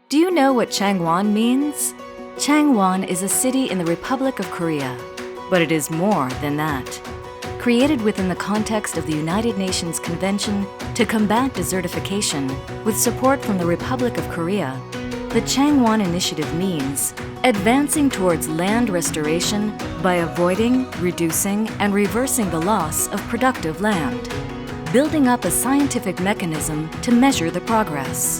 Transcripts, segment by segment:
Do you know what Changwon means? Changwon is a city in the Republic of Korea, but it is more than that. Created within the context of the United Nations Convention to Combat Desertification with support from the Republic of Korea, the Changwon Initiative means advancing towards land restoration by avoiding, reducing, and reversing the loss of productive land, building up a scientific mechanism to measure the progress,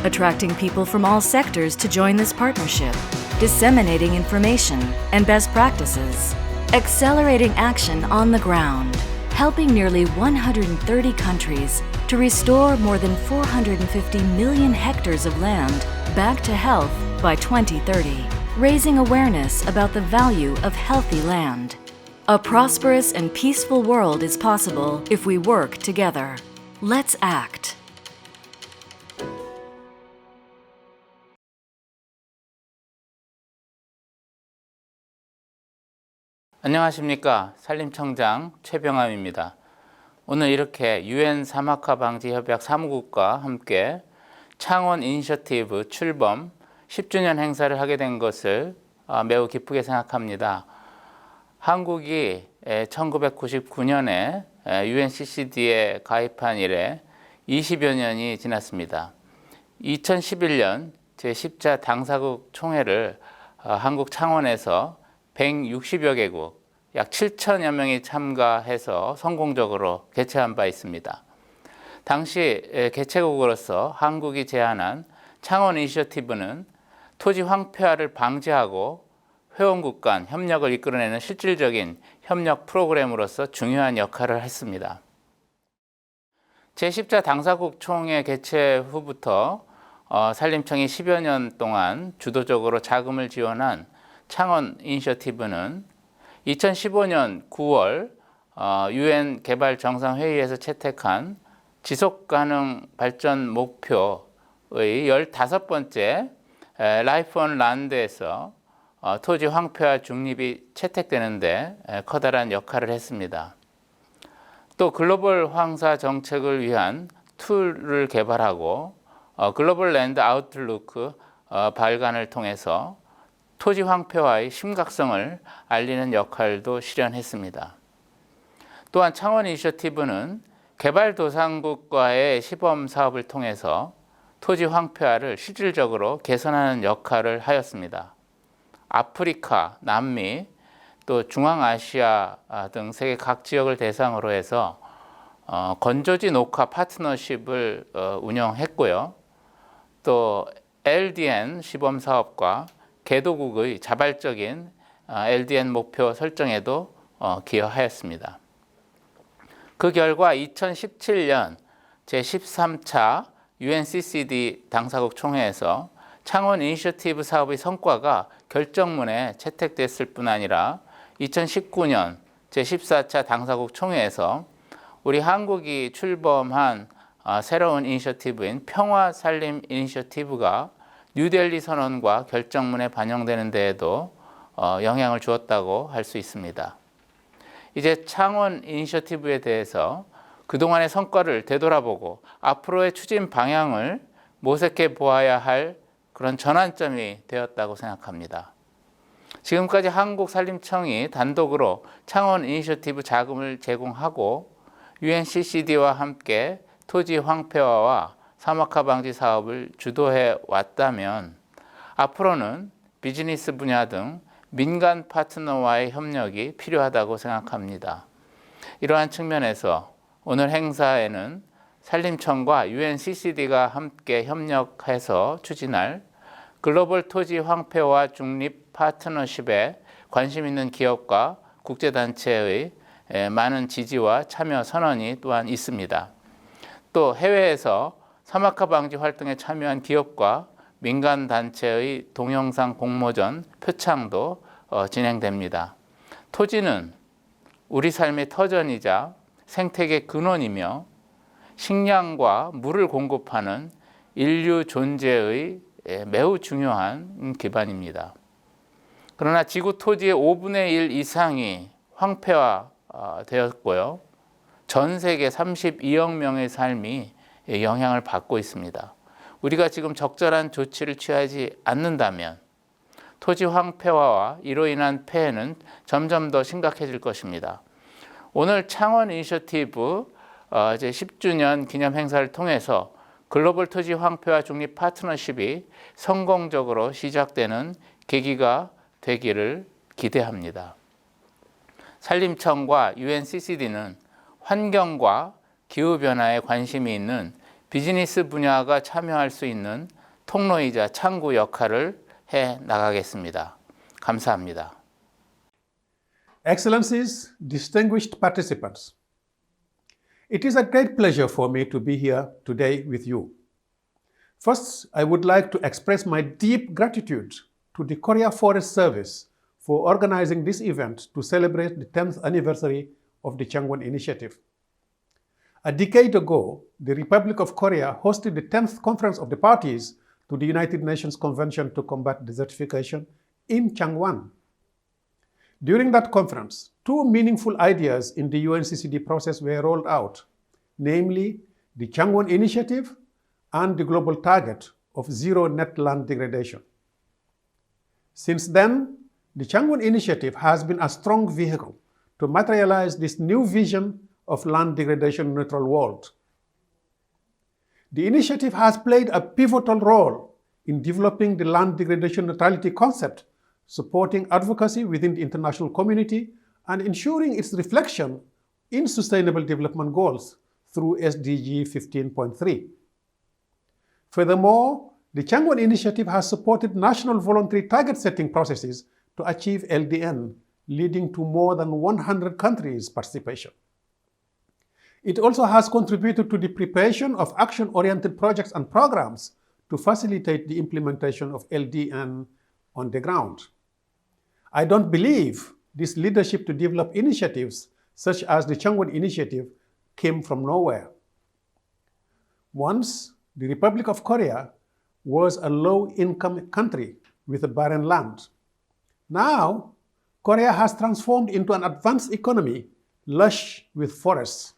attracting people from all sectors to join this partnership, disseminating information and best practices, accelerating action on the ground, helping nearly 130 countries to restore more than 450 million hectares of land back to health by 2030, raising awareness about the value of healthy land. A prosperous and peaceful world is possible if we work together. Let's act. 안녕하십니까. 산림청장 최병암입니다. 오늘 이렇게 UN 사막화 방지 협약 사무국과 함께 창원 이니셔티브 출범 10주년 행사를 하게 된 것을 매우 기쁘게 생각합니다. 한국이 1999년에 UNCCD에 가입한 이래 20여 년이 지났습니다. 2011년 제10차 당사국 총회를 한국 창원에서 160여 개국, 약 7천여 명이 참가해서 성공적으로 개최한 바 있습니다. 당시 개최국으로서 한국이 제안한 창원 이니셔티브는 토지 황폐화를 방지하고 회원국 간 협력을 이끌어내는 실질적인 협력 프로그램으로서 중요한 역할을 했습니다. 제10차 당사국 총회 개최 후부터 산림청이 10여 년 동안 주도적으로 자금을 지원한 창원 이니셔티브는 2015년 9월 UN 개발 정상회의에서 채택한 지속가능 발전 목표의 15번째 라이프 온 란드에서 토지 황폐화 중립이 채택되는데 커다란 역할을 했습니다. 또 글로벌 황사 정책을 위한 툴을 개발하고 글로벌 랜드 아웃루크 발간을 통해서 토지 황폐화의 심각성을 알리는 역할도 실현했습니다. 또한 창원 이니셔티브는 개발도상국과의 시범 사업을 통해서 토지 황폐화를 실질적으로 개선하는 역할을 하였습니다. 아프리카, 남미, 또 중앙아시아 등 세계 각 지역을 대상으로 해서 건조지 녹화 파트너십을 운영했고요. 또 LDN 시범 사업과 개도국의 자발적인 LDN 목표 설정에도 기여하였습니다. 그 결과 2017년 제13차 UNCCD 당사국 총회에서 창원 이니셔티브 사업의 성과가 결정문에 채택됐을 뿐 아니라 2019년 제14차 당사국 총회에서 우리 한국이 출범한 새로운 이니셔티브인 평화살림 이니셔티브가 뉴델리 선언과 결정문에 반영되는 데에도 영향을 주었다고 할 수 있습니다. 이제 창원 이니셔티브에 대해서 그동안의 성과를 되돌아보고 앞으로의 추진 방향을 모색해 보아야 할 그런 전환점이 되었다고 생각합니다. 지금까지 한국산림청이 단독으로 창원 이니셔티브 자금을 제공하고 UNCCD와 함께 토지 황폐화와 사막화 방지 사업을 주도해 왔다면 앞으로는 비즈니스 분야 등 민간 파트너와의 협력이 필요하다고 생각합니다. 이러한 측면에서 오늘 행사에는 산림청과 UNCCD가 함께 협력해서 추진할 글로벌 토지 황폐화 중립 파트너십에 관심 있는 기업과 국제단체의 많은 지지와 참여 선언이 또한 있습니다. 또 해외에서 사막화 방지 활동에 참여한 기업과 민간단체의 동영상 공모전 표창도 진행됩니다. 토지는 우리 삶의 터전이자 생태계 근원이며 식량과 물을 공급하는 인류 존재의 매우 중요한 기반입니다. 그러나 지구 토지의 5분의 1 이상이 황폐화되었고요. 전 세계 32억 명의 삶이 영향을 받고 있습니다. 우리가 지금 적절한 조치를 취하지 않는다면 토지 황폐화와 이로 인한 폐해는 점점 더 심각해질 것입니다. 오늘 창원 이니셔티브 이제 10주년 기념 행사를 통해서 글로벌 토지 황폐화 중립 파트너십이 성공적으로 시작되는 계기가 되기를 기대합니다. 산림청과 UNCCD는 환경과 기후변화에 관심이 있는 비즈니스 분야가 참여할 수 있는 통로이자 창구 역할을 해 나가겠습니다. 감사합니다. Excellencies, distinguished participants, it is a great pleasure for me to be here today with you. First, I would like to express my deep gratitude to the Korea Forest Service for organizing this event to celebrate the 10th anniversary of the Changwon Initiative. A decade ago, the Republic of Korea hosted the 10th Conference of the Parties to the United Nations Convention to Combat Desertification in Changwon. During that conference, two meaningful ideas in the UNCCD process were rolled out, namely the Changwon Initiative and the global target of zero net land degradation. Since then, the Changwon Initiative has been a strong vehicle to materialize this new vision of land degradation neutral world. The initiative has played a pivotal role in developing the land degradation neutrality concept, supporting advocacy within the international community, and ensuring its reflection in Sustainable Development Goals through SDG 15.3. Furthermore, the Changwon Initiative has supported national voluntary target setting processes to achieve LDN, leading to more than 100 countries' participation. It also has contributed to the preparation of action-oriented projects and programs to facilitate the implementation of LDN on the ground. I don't believe this leadership to develop initiatives such as the Changwon Initiative came from nowhere. Once, the Republic of Korea was a low-income country with a barren land. Now, Korea has transformed into an advanced economy, lush with forests.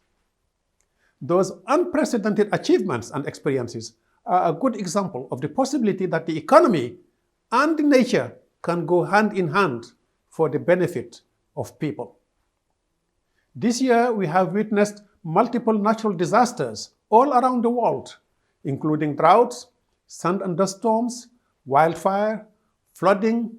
Those unprecedented achievements and experiences are a good example of the possibility that the economy and the nature can go hand in hand for the benefit of people. This year, we have witnessed multiple natural disasters all around the world, including droughts, sand and dust storms, wildfire, flooding,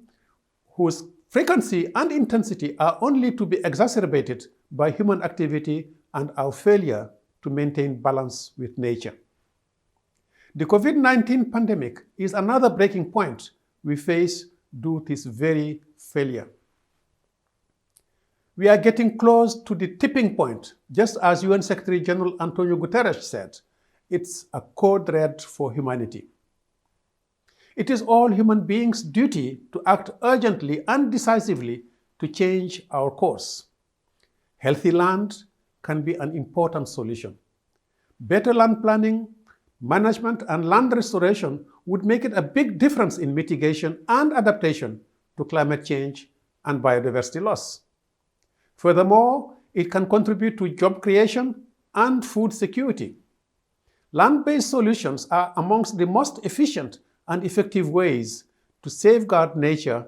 whose frequency and intensity are only to be exacerbated by human activity and our failure to maintain balance with nature. The COVID-19 pandemic is another breaking point we face due to this very failure. We are getting close to the tipping point, just as UN Secretary General Antonio Guterres said, it's a code red for humanity. It is all human beings' duty to act urgently and decisively to change our course. Healthy land can be an important solution. Better land planning, management, and land restoration would make it a big difference in mitigation and adaptation to climate change and biodiversity loss. Furthermore, it can contribute to job creation and food security. Land-based solutions are amongst the most efficient and effective ways to safeguard nature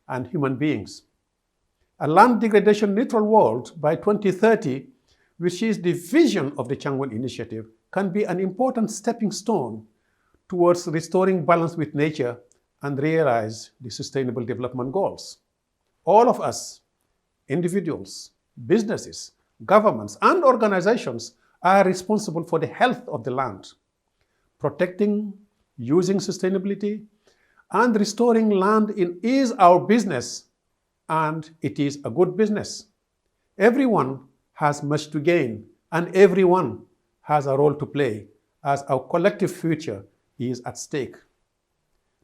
and human beings. A land degradation neutral world by 2030, which is the vision of the Changwon Initiative, can be an important stepping stone towards restoring balance with nature and realize the Sustainable Development Goals. All of us, individuals, businesses, governments, and organizations are responsible for the health of the land. Protecting, using sustainability, and restoring land is our business, and it is a good business. Everyone has much to gain, and everyone has a role to play as our collective future is at stake.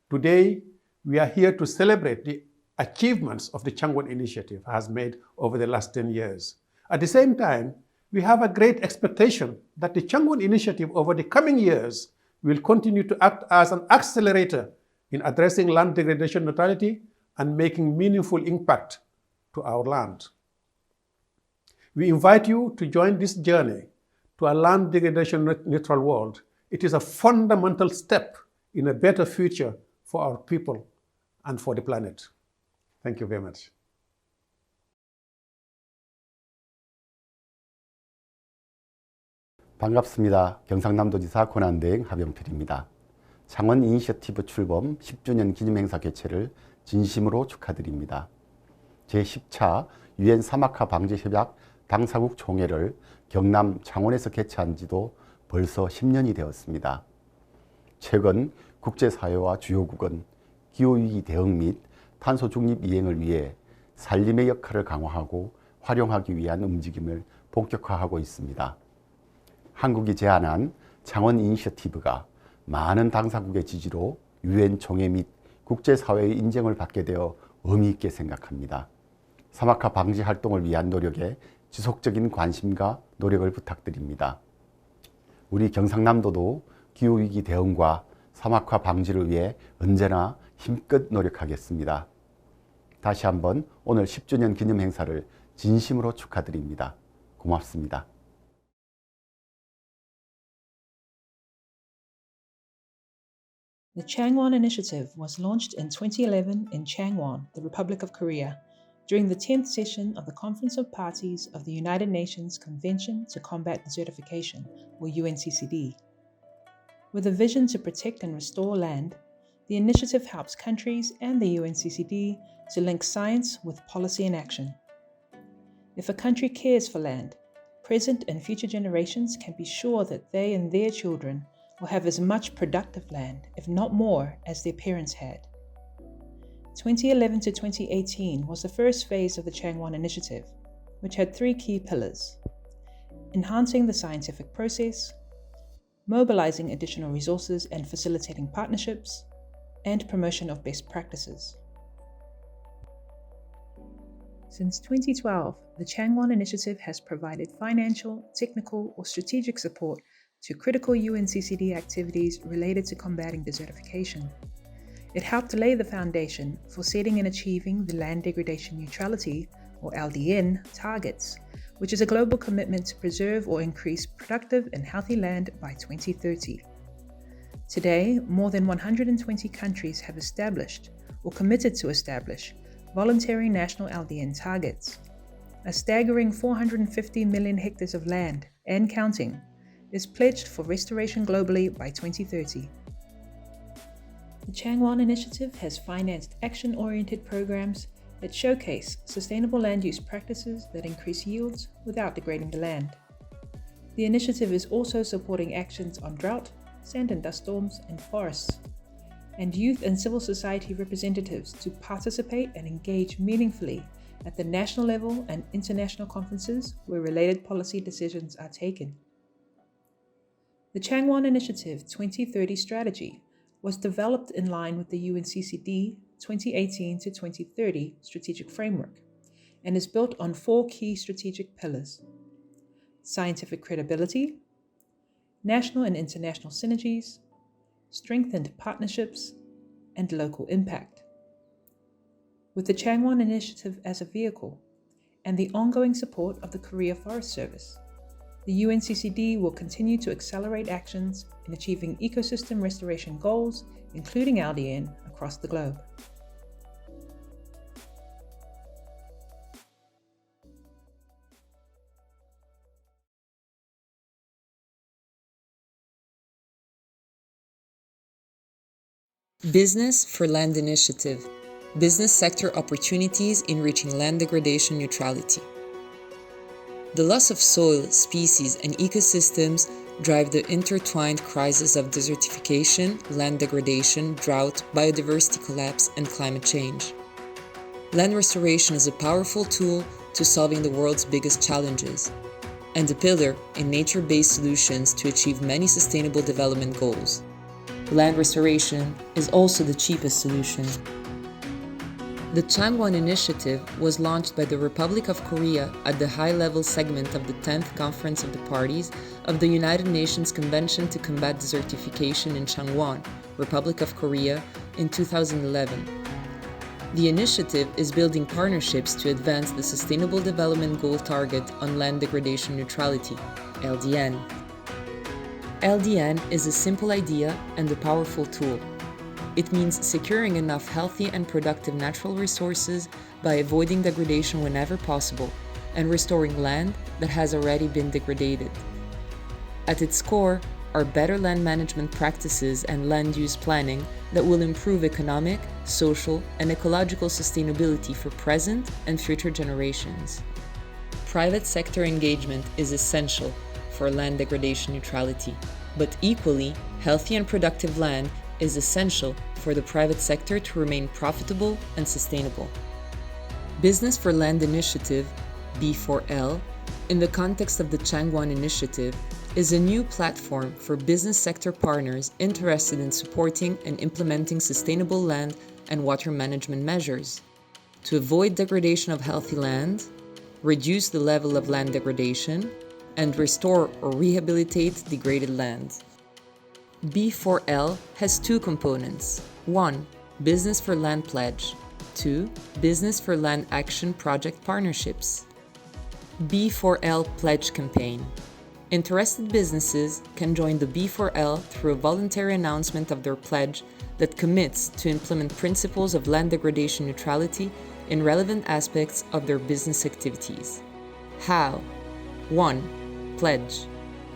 Today, we are here to celebrate the achievements of the Changwon Initiative has made over the last 10 years. At the same time, we have a great expectation that the Changwon Initiative over the coming years will continue to act as an accelerator in addressing land degradation neutrality and making meaningful impact to our land. We invite you to join this journey to a land degradation neutral world It is a fundamental step in a better future for our people and for the planet. Thank you very much. 반갑습니다. 경상남도지사 권한대행 하병필입니다. 창원 이니셔티브 출범 10주년 기념행사 개최를 진심으로 축하드립니다. 제10차 유엔 사막화 방지 협약 당사국 총회를 경남 창원에서 개최한 지도 벌써 10년이 되었습니다. 최근 국제사회와 주요국은 기후위기 대응 및 탄소 중립 이행을 위해 산림의 역할을 강화하고 활용하기 위한 움직임을 본격화하고 있습니다. 한국이 제안한 창원 이니셔티브가 많은 당사국의 지지로 유엔 총회 및 국제사회의 인정을 받게 되어 의미 있게 생각합니다. 사막화 방지 활동을 위한 노력에 지속적인 관심과 노력을 부탁드립니다. 우리 경상남도도 기후위기 대응과 사막화 방지를 위해 언제나 힘껏 노력하겠습니다. 다시 한번 오늘 10주년 기념 행사를 진심으로 축하드립니다. 고맙습니다. The Changwon Initiative was launched in 2011 in Changwon, the Republic of Korea, during the 10th session of the Conference of Parties of the United Nations Convention to Combat Desertification, or UNCCD. With a vision to protect and restore land, the initiative helps countries and the UNCCD to link science with policy and action. If a country cares for land, present and future generations can be sure that they and their children will have as much productive land, if not more, as their parents had. 2011 to 2018 was the first phase of the Changwon Initiative, which had 3 key pillars: enhancing the scientific process, mobilizing additional resources and facilitating partnerships, and promotion of best practices. Since 2012, the Changwon Initiative has provided financial, technical, or strategic support to critical UNCCD activities related to combating desertification. It helped lay the foundation for setting and achieving the Land Degradation Neutrality, or LDN, targets, which is a global commitment to preserve or increase productive and healthy land by 2030. Today, more than 120 countries have established or committed to establish voluntary national LDN targets. A staggering 450 million hectares of land, and counting, is pledged for restoration globally by 2030. The Changwon Initiative has financed action-oriented programs that showcase sustainable land use practices that increase yields without degrading the land. The initiative is also supporting actions on drought, sand and dust storms, and forests, and youth and civil society representatives to participate and engage meaningfully at the national level and international conferences where related policy decisions are taken. The Changwon Initiative 2030 strategy was developed in line with the UNCCD 2018 to 2030 strategic framework and is built on 4 key strategic pillars: scientific credibility, national and international synergies, strengthened partnerships, and local impact. With the Changwon Initiative as a vehicle and the ongoing support of the Korea Forest Service, the UNCCD will continue to accelerate actions in achieving ecosystem restoration goals, including LDN, across the globe. Business for Land Initiative. Business sector opportunities in reaching land degradation neutrality. The loss of soil, species, and ecosystems drive the intertwined crises of desertification, land degradation, drought, biodiversity collapse, and climate change. Land restoration is a powerful tool to solving the world's biggest challenges, and a pillar in nature-based solutions to achieve many sustainable development goals. Land restoration is also the cheapest solution. The Changwon Initiative was launched by the Republic of Korea at the high-level segment of the 10th Conference of the Parties of the United Nations Convention to Combat Desertification in Changwon, Republic of Korea, in 2011. The initiative is building partnerships to advance the Sustainable Development Goal target on land degradation neutrality, LDN. LDN is a simple idea and a powerful tool. It means securing enough healthy and productive natural resources by avoiding degradation whenever possible and restoring land that has already been degraded. At its core are better land management practices and land use planning that will improve economic, social, and ecological sustainability for present and future generations. Private sector engagement is essential for land degradation neutrality, but equally, healthy and productive land is essential for the private sector to remain profitable and sustainable. Business for Land Initiative, B4L, in the context of the Changwon Initiative, is a new platform for business sector partners interested in supporting and implementing sustainable land and water management measures to avoid degradation of healthy land, reduce the level of land degradation, and restore or rehabilitate degraded land. B4L has two components. 1. Business for Land Pledge. 2. Business for Land Action Project Partnerships. B4L Pledge Campaign. Interested businesses can join the B4L through a voluntary announcement of their pledge that commits to implement principles of land degradation neutrality in relevant aspects of their business activities. How? 1. Pledge.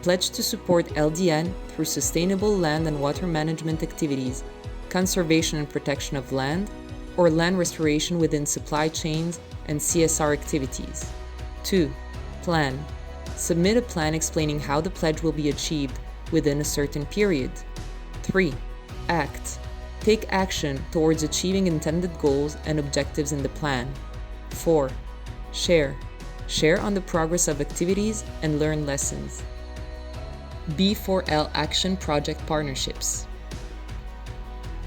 Pledge to support LDN through sustainable land and water management activities, conservation and protection of land, or land restoration within supply chains and CSR activities. 2. Plan. Submit a plan explaining how the pledge will be achieved within a certain period. 3. Act. Take action towards achieving intended goals and objectives in the plan. 4. Share. Share on the progress of activities and learn lessons. B4L Action Project Partnerships.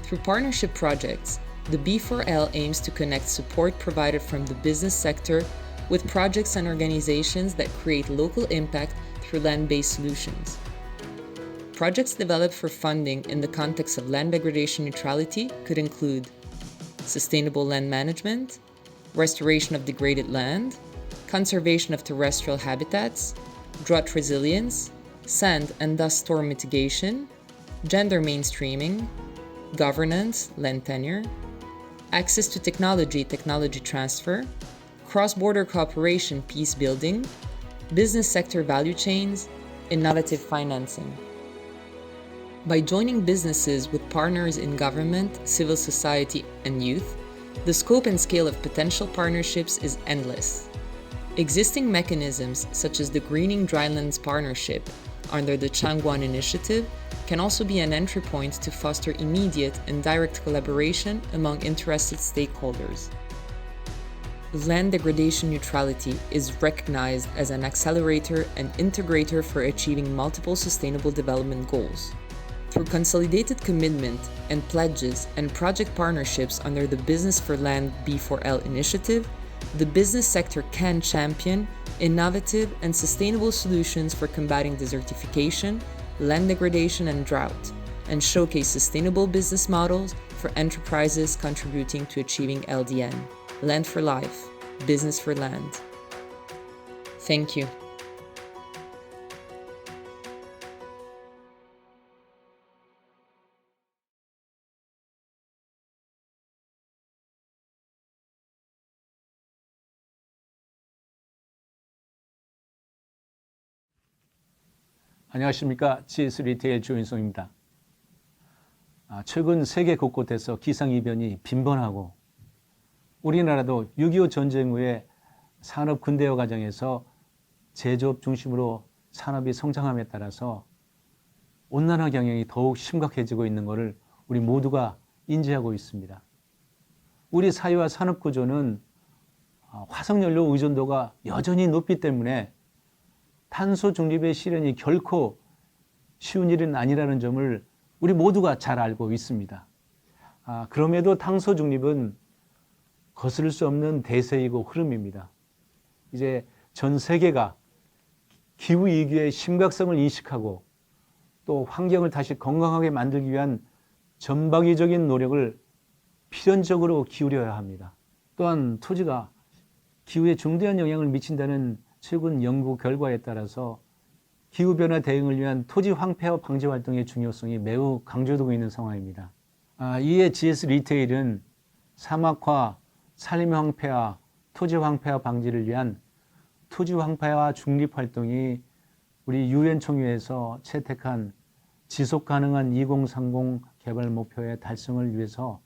Through partnership projects, the B4L aims to connect support provided from the business sector with projects and organizations that create local impact through land-based solutions. Projects developed for funding in the context of land degradation neutrality could include sustainable land management, restoration of degraded land, conservation of terrestrial habitats, drought resilience, sand and dust storm mitigation, gender mainstreaming, governance, land tenure, access to technology transfer, cross-border cooperation, peace building, business sector value chains, innovative financing. By joining businesses with partners in government, civil society, and youth, the scope and scale of potential partnerships is endless. Existing mechanisms such as the Greening Drylands Partnership under the Changwon Initiative can also be an entry point to foster immediate and direct collaboration among interested stakeholders. Land degradation neutrality is recognized as an accelerator and integrator for achieving multiple sustainable development goals. Through consolidated commitment and pledges and project partnerships under the Business for Land B4L initiative, the business sector can champion innovative and sustainable solutions for combating desertification, land degradation, and drought, and showcase sustainable business models for enterprises contributing to achieving LDN. Land for Life, Business for Land. Thank you. 안녕하십니까. GS 리테일 조인성입니다. 최근 세계 곳곳에서 기상이변이 빈번하고 우리나라도 6.25 전쟁 후에 산업 근대화 과정에서 제조업 중심으로 산업이 성장함에 따라서 온난화 경향이 더욱 심각해지고 있는 것을 우리 모두가 인지하고 있습니다. 우리 사회와 산업 구조는 화석연료 의존도가 여전히 높기 때문에 탄소 중립의 실현이 결코 쉬운 일은 아니라는 점을 우리 모두가 잘 알고 있습니다. 그럼에도 탄소 중립은 거스를 수 없는 대세이고 흐름입니다. 이제 전 세계가 기후위기의 심각성을 인식하고 또 환경을 다시 건강하게 만들기 위한 전방위적인 노력을 필연적으로 기울여야 합니다. 또한 토지가 기후에 중대한 영향을 미친다는 최근 연구 결과에 따라서 기후변화 대응을 위한 토지 황폐화 방지 활동의 중요성이 매우 강조되고 있는 상황입니다. 이에 GS 리테일은 사막화, 산림 황폐화, 토지 황폐화 방지를 위한 토지 황폐화 중립 활동이 우리 유엔 총회에서 채택한 지속 가능한 2030 개발 목표의 달성을 위해서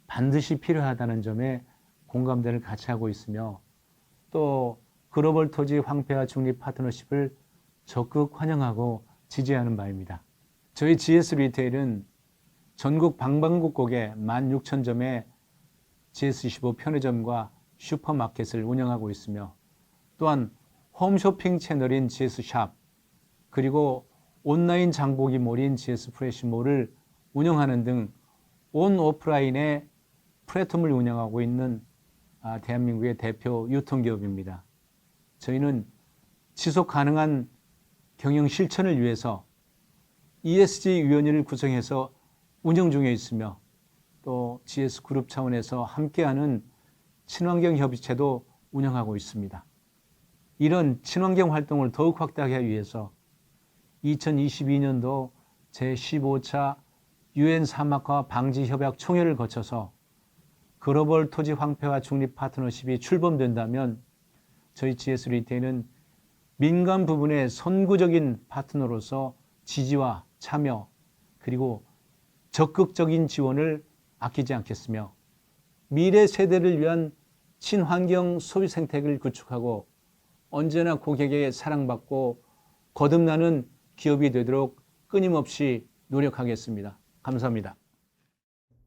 반드시 필요하다는 점에 공감대를 같이 하고 있으며 또 글로벌 토지 황폐화 중립 파트너십을 적극 환영하고 지지하는 바입니다. 저희 GS 리테일은 전국 방방곡곡에 16,000점의 GS25 편의점과 슈퍼마켓을 운영하고 있으며 또한 홈쇼핑 채널인 GS샵 그리고 온라인 장보기 몰인 GS 프레시몰을 운영하는 등 온 오프라인의 플랫폼을 운영하고 있는 대한민국의 대표 유통기업입니다. 저희는 지속 가능한 경영 실천을 위해서 ESG 위원회를 구성해서 운영 중에 있으며 또 GS그룹 차원에서 함께하는 친환경 협의체도 운영하고 있습니다. 이런 친환경 활동을 더욱 확대하기 위해서 2022년도 제15차 유엔 사막화 방지 협약 총회를 거쳐서 글로벌 토지 황폐화 중립 파트너십이 출범된다면 저희 GS 리테일은 민간 부분의 선구적인 파트너로서 지지와 참여 그리고 적극적인 지원을 아끼지 않겠으며 미래 세대를 위한 친환경 소비 생태계를 구축하고 언제나 고객에게 사랑받고 거듭나는 기업이 되도록 끊임없이 노력하겠습니다. 감사합니다.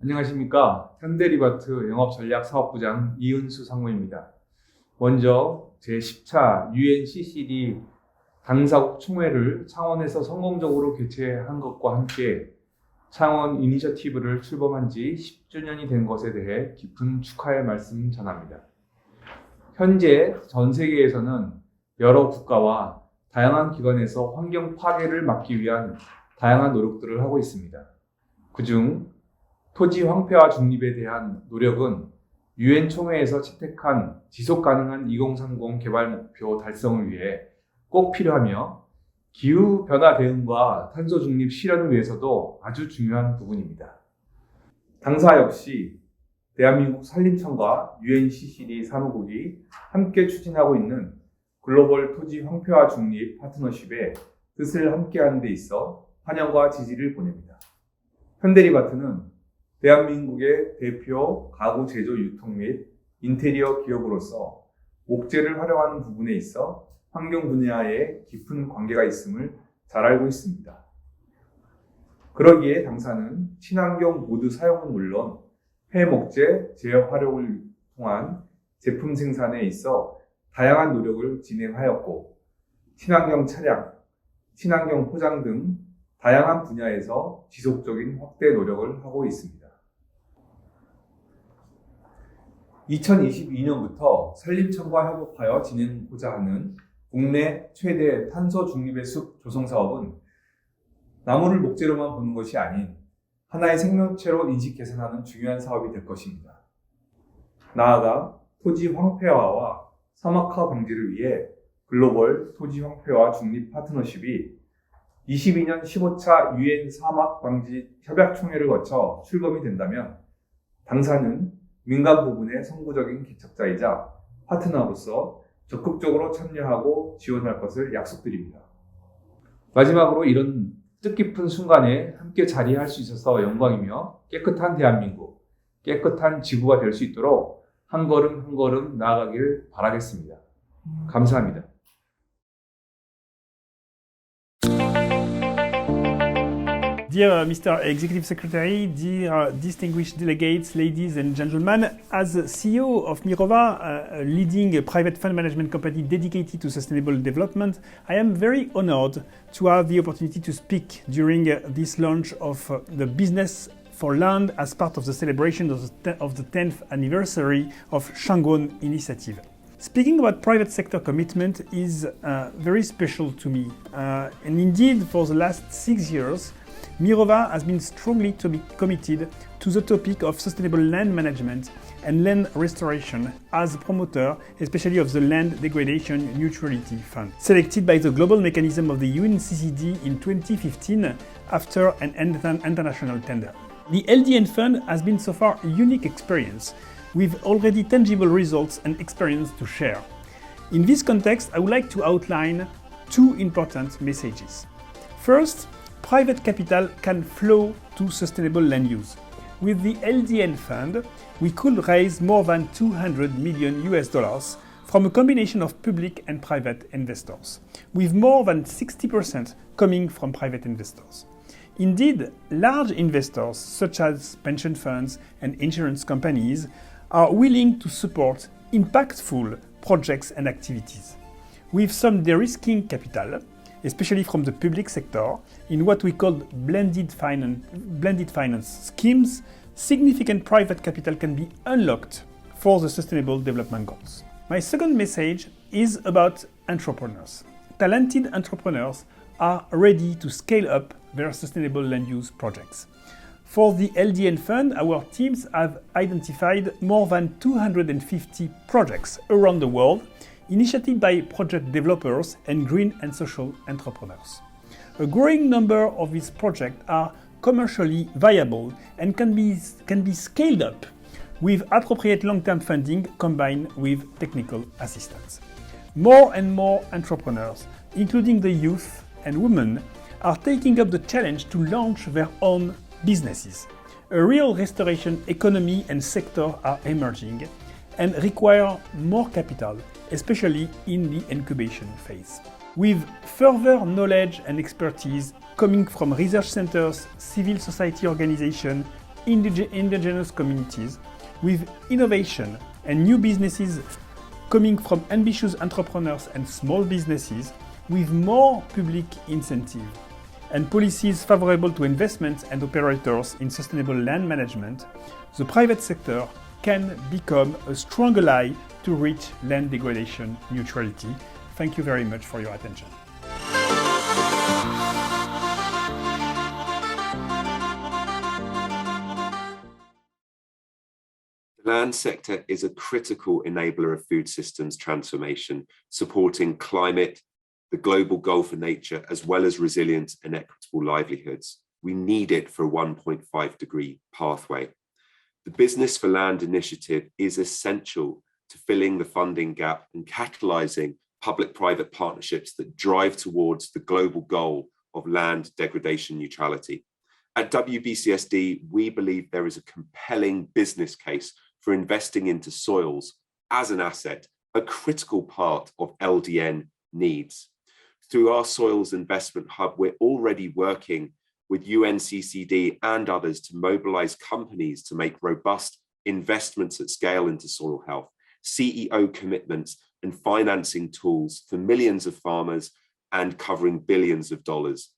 안녕하십니까. 현대리바트 영업전략사업부장 이은수 상무입니다. 먼저 제10차 UNCCD 당사국 총회를 창원에서 성공적으로 개최한 것과 함께 창원 이니셔티브를 출범한 지 10주년이 된 것에 대해 깊은 축하의 말씀 전합니다. 현재 전 세계에서는 여러 국가와 다양한 기관에서 환경 파괴를 막기 위한 다양한 노력들을 하고 있습니다. 그중 토지 황폐화 중립에 대한 노력은 유엔 총회에서 채택한 지속 가능한 2030 개발 목표 달성을 위해 꼭 필요하며 기후 변화 대응과 탄소 중립 실현을 위해서도 아주 중요한 부분입니다. 당사 역시 대한민국 산림청과 UNCCD 사무국이 함께 추진하고 있는 글로벌 토지 황폐화 중립 파트너십의 뜻을 함께하는 데 있어 환영과 지지를 보냅니다. 현대리바트는 대한민국의 대표 가구 제조 유통 및 인테리어 기업으로서 옥재를 활용하는 부분에 있어 환경 분야에 깊은 관계가 있음을 잘 알고 있습니다. 그러기에 당사는 친환경 보드 사용은 물론 폐목재 재활용을 통한 제품 생산에 있어 다양한 노력을 진행하였고 친환경 차량, 친환경 포장 등 다양한 분야에서 지속적인 확대 노력을 하고 있습니다. 2022년부터 산림청과 협업하여 진행하고자 하는 국내 최대 탄소 중립의 숲 조성 사업은 나무를 목재로만 보는 것이 아닌 하나의 생명체로 인식 개선하는 중요한 사업이 될 것입니다. 나아가 토지 황폐화와 사막화 방지를 위해 글로벌 토지 황폐화 중립 파트너십이 22년 15차 유엔 사막 방지 협약 총회를 거쳐 출범이 된다면 당사는 민간 부분의 선구적인 개척자이자 파트너로서 적극적으로 참여하고 지원할 것을 약속드립니다. 마지막으로 이런 뜻깊은 순간에 함께 자리할 수 있어서 영광이며 깨끗한 대한민국, 깨끗한 지구가 될 수 있도록 한 걸음 한 걸음 나아가길 바라겠습니다. 감사합니다. Dear Mr. Executive Secretary, dear distinguished delegates, ladies and gentlemen, as CEO of Mirova, a leading private fund management company dedicated to sustainable development, I am very honored to have the opportunity to speak during this launch of the Business for Land as part of the celebration of the 10th anniversary of Changwon Initiative. Speaking about private sector commitment is very special to me. And indeed, for the last 6 years, Mirova has been strongly committed to the topic of sustainable land management and land restoration as a promoter, especially of the Land Degradation Neutrality Fund, selected by the Global Mechanism of the UNCCD in 2015 after an international tender. The LDN Fund has been so far a unique experience, with already tangible results and experience to share. In this context, I would like to outline two important messages. First, private capital can flow to sustainable land use. With the LDN Fund, we could raise more than $200 million from a combination of public and private investors, with more than 60% coming from private investors. Indeed, large investors such as pension funds and insurance companies are willing to support impactful projects and activities, with some de-risking capital, especially from the public sector, in what we call blended finance schemes. Significant private capital can be unlocked for the Sustainable Development Goals. My second message is about entrepreneurs. Talented entrepreneurs are ready to scale up their sustainable land use projects. For the LDN Fund, our teams have identified more than 250 projects around the world, initiated by project developers and green and social entrepreneurs. A growing number of these projects are commercially viable and can be scaled up with appropriate long-term funding combined with technical assistance. More and more entrepreneurs, including the youth and women, are taking up the challenge to launch their own businesses. A real restoration economy and sector are emerging and require more capital, especially in the incubation phase. With further knowledge and expertise coming from research centers, civil society organizations, indigenous communities, with innovation and new businesses coming from ambitious entrepreneurs and small businesses, with more public incentive and policies favorable to investments and operators in sustainable land management, the private sector can become a strong ally to reach land degradation neutrality. Thank you very much for your attention. The land sector is a critical enabler of food systems transformation, supporting climate, the global goal for nature, as well as resilient and equitable livelihoods. We need it for a 1.5-degree pathway. The Business for Land initiative is essential to filling the funding gap and catalyzing public-private partnerships that drive towards the global goal of land degradation neutrality. At WBCSD, we believe there is a compelling business case for investing into soils as an asset, a critical part of LDN needs. Through our Soils Investment Hub, we're already working with UNCCD and others to mobilize companies to make robust investments at scale into soil health, CEO commitments and financing tools for millions of farmers and covering billions of dollars.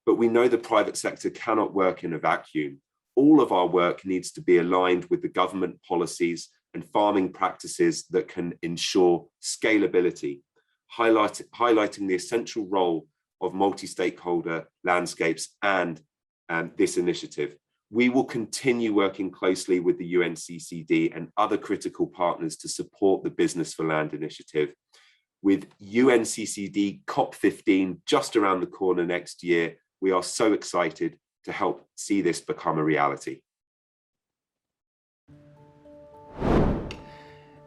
But we know the private sector cannot work in a vacuum. All of our work needs to be aligned with the government policies and farming practices that can ensure scalability, highlighting the essential role of multi-stakeholder landscapes and this initiative. We will continue working closely with the UNCCD and other critical partners to support the Business for Land initiative. With UNCCD COP15 just around the corner next year, we are so excited to help see this become a reality.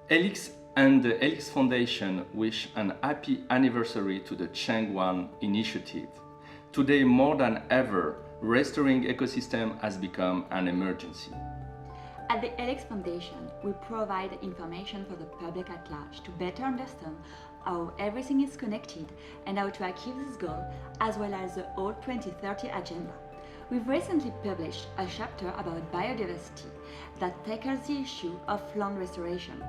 Helix and the Helix Foundation wish an happy anniversary to the Changwon initiative. Today, more than ever, restoring ecosystem has become an emergency. At the Helix Foundation, we provide information for the public at large to better understand how everything is connected and how to achieve this goal, as well as the whole 2030 agenda. We've recently published a chapter about biodiversity that tackles the issue of land restoration.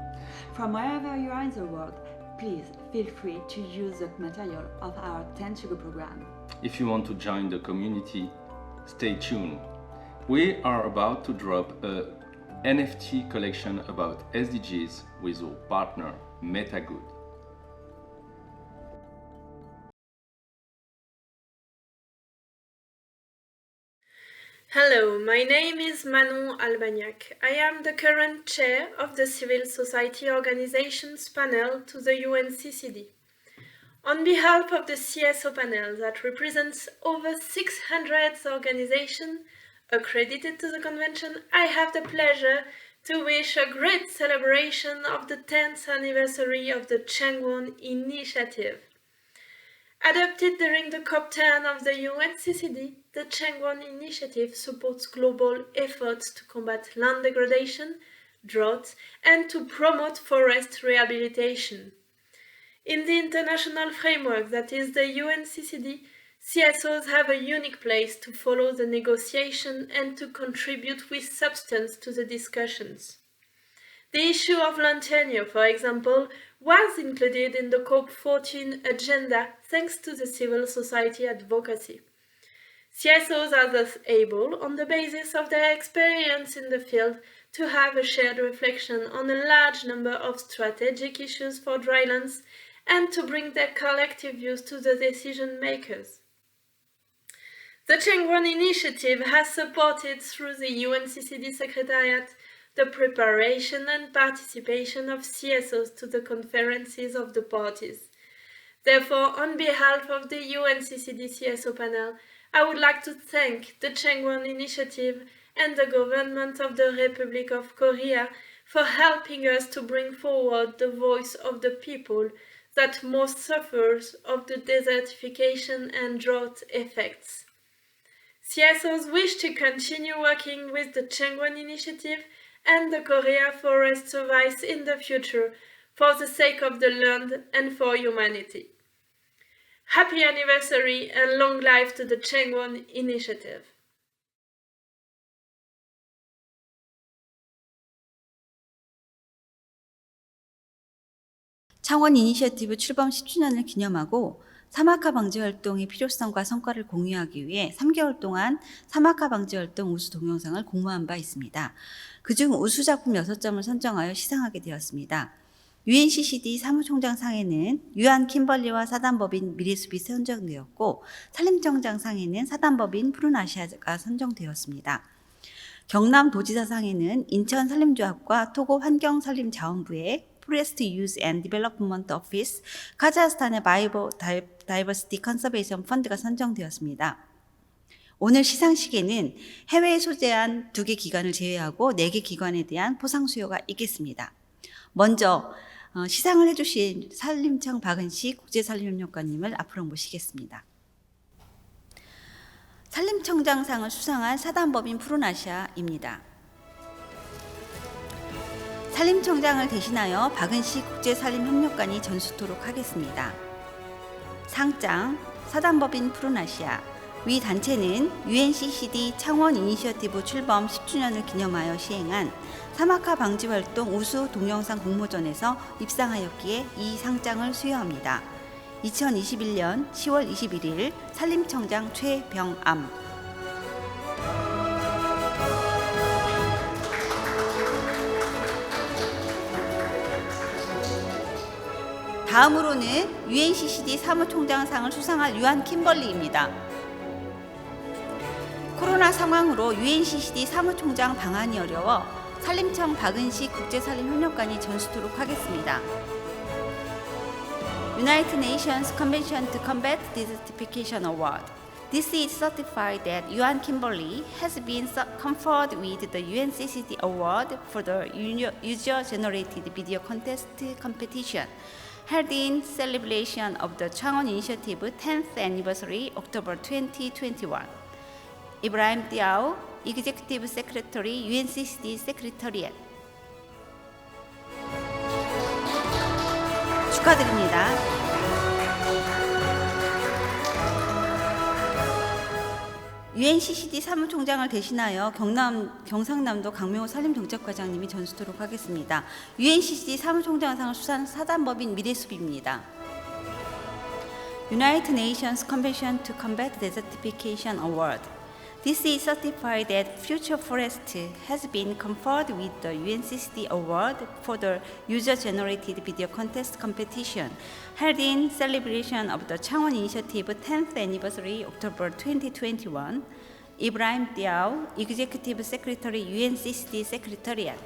From wherever you are in the world, please feel free to use the material of our 10 to Go program. If you want to join the community, stay tuned. We are about to drop a NFT collection about SDGs with our partner MetaGood. Hello, my name is Manon Albagnac. I am the current chair of the Civil Society Organizations panel to the UNCCD. On behalf of the CSO panel that represents over 600 organizations accredited to the convention, I have the pleasure to wish a great celebration of the 10th anniversary of the Changwon Initiative. Adopted during the COP10 of the UNCCD, the Changwon Initiative supports global efforts to combat land degradation, drought, and to promote forest rehabilitation. In the international framework that is the UNCCD, CSOs have a unique place to follow the negotiation and to contribute with substance to the discussions. The issue of land tenure, for example, was included in the COP14 agenda thanks to the civil society advocacy. CSOs are thus able, on the basis of their experience in the field, to have a shared reflection on a large number of strategic issues for drylands and to bring their collective views to the decision makers. The Changwon Initiative has supported through the UNCCD Secretariat the preparation and participation of CSOs to the conferences of the parties. Therefore, on behalf of the UNCCD CSO panel, I would like to thank the Changwon Initiative and the government of the Republic of Korea for helping us to bring forward the voice of the people that most suffers of the desertification and drought effects. CSOs wish to continue working with the Changwon Initiative and the Korea Forest Service in the future for the sake of the land and for humanity. Happy anniversary and long life to the Changwon Initiative. 창원 이니셔티브 출범 10주년을 기념하고 사막화 방지 활동의 필요성과 성과를 공유하기 위해 3개월 동안 사막화 방지 활동 우수 동영상을 공모한 바 있습니다. 그중 우수 작품 6점을 선정하여 시상하게 되었습니다. UNCCD 사무총장 상에는 유한 킴벌리와 사단법인 미래숲이 선정되었고 산림청장 상에는 사단법인 푸른아시아가 선정되었습니다. 경남도지사 상에는 인천산림조합과 토고 환경산림자원부의 Forest Use and Development Office, 카자흐스탄의 바이오다이버시티 컨서베이션 펀드가 선정되었습니다. 오늘 시상식에는 해외에 소재한 2개 기관을 제외하고 4개 기관에 대한 포상 수여가 있겠습니다. 먼저 시상을 해주신 산림청 박은식 국제산림협력관님을 앞으로 모시겠습니다. 산림청장상을 수상한 사단법인 푸른아시아입니다. 산림청장을 대신하여 박은식 국제산림협력관이 전수토록 하겠습니다. 상장 사단법인 푸른아시아. 위 단체는 UNCCD 창원 이니셔티브 출범 10주년을 기념하여 시행한 사막화 방지 활동 우수 동영상 공모전에서 입상하였기에 이 상장을 수여합니다. 2021년 10월 21일 산림청장 최병암. 다음으로는 UNCCD 사무총장상을 수상할 유한 킴벌리입니다. 코로나 상황으로 UNCCD 사무총장 방한이 어려워 산림청 박은식 국제산림협력관이 전수토록 하겠습니다. United Nations Convention to Combat Desertification Award. This is certified that Yuan Kimberly has been conferred with the UNCCD Award for the user-generated video contest competition held in celebration of the Changwon Initiative 10th anniversary, October 2021. Ibrahim Diao, Executive Secretary, UNCCD Secretariat. 축하드립니다. UNCCD 사무총장을 대신하여 경상남도 강명호 산림정책과장님이 전수토록 하겠습니다. UNCCD 사무총장상을 수상한 사단법인 미래숲입니다. United Nations Convention to Combat Desertification Award. This is certified that Future Forest has been conferred with the UNCCD Award for the user-generated video contest competition held in celebration of the Changwon Initiative 10th anniversary, October 2021. Ibrahim Diaw, Executive Secretary, UNCCD Secretariat.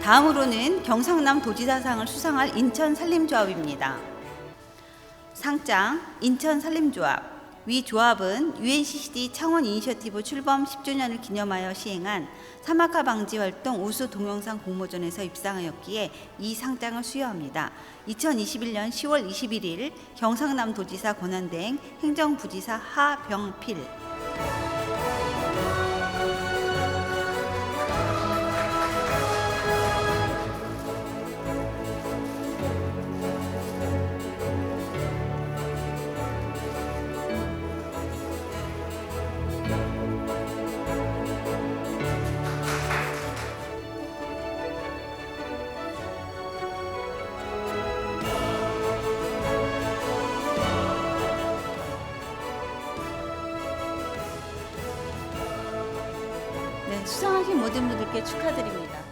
다음으로는 경상남 도지사상을 수상할 인천산림조합입니다. 상장 인천산림조합. 위 조합은 UNCCD 창원 이니셔티브 출범 10주년을 기념하여 시행한 사막화 방지 활동 우수 동영상 공모전에서 입상하였기에 이 상장을 수여합니다. 2021년 10월 21일 경상남 도지사 권한대행 행정부지사 하병필. 수상하신 모든 분들께 축하드립니다.